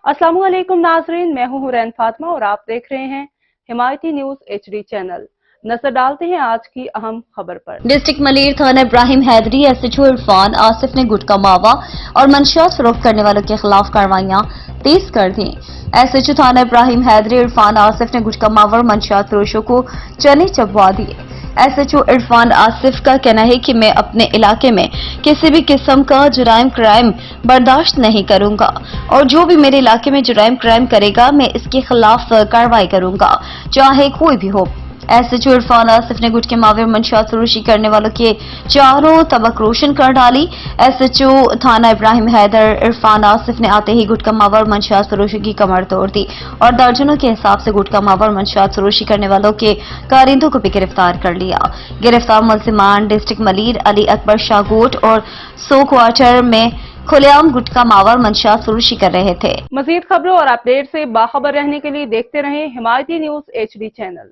अस्सलाम वालेकुम नाजरीन, मैं हूं हुरैन फातिमा और आप देख रहे हैं हिमायती न्यूज HD चैनल। नजर डालते हैं आज की अहम खबर पर। डिस्ट्रिक्ट मलीर थाना इब्राहिम हैदरी SHO इरफान आसिफ ने गुटखा मावा और मंशियात फरोख्त करने वालों के खिलाफ कार्रवाइयां तेज कर दी। SHO थाना इब्राहिम हैदरी इरफान आसिफ ने गुटखा मावा और मंशियात फरोशों को चने चबवा दिए। SHO इरफान आसिफ का कहना है कि मैं अपने इलाके में किसी भी किस्म का जुराइम क्राइम बर्दाश्त नहीं करूंगा और जो भी मेरे इलाके में जुराइम क्राइम करेगा मैं इसके खिलाफ कार्रवाई करूंगा, चाहे कोई भी हो। SHO इरफान आसिफ ने गुटखे मावे और मंशियात फरोशी करने वालों के चारों तबक रोशन कर डाली। SHO थाना इब्राहिम हैदर इरफान आसिफ ने आते ही गुटखा मावा और मंशियात फरोशी की कमर तोड़ दी और दर्जनों के हिसाब से गुटखा मावा और मंशियात फरोशी करने वालों के कारिंदों को भी गिरफ्तार कर लिया। गिरफ्तार मुलजिमान डिस्ट्रिक्ट मलीर अली अकबर शाहगोट और सो क्वार्टर में खुलेआम गुटखा मावा और मंशियात फरोशी कर रहे थे। मजीद खबरों और अपडेट से बाखबर रहने के लिए देखते रहें हिमायती न्यूज HD चैनल।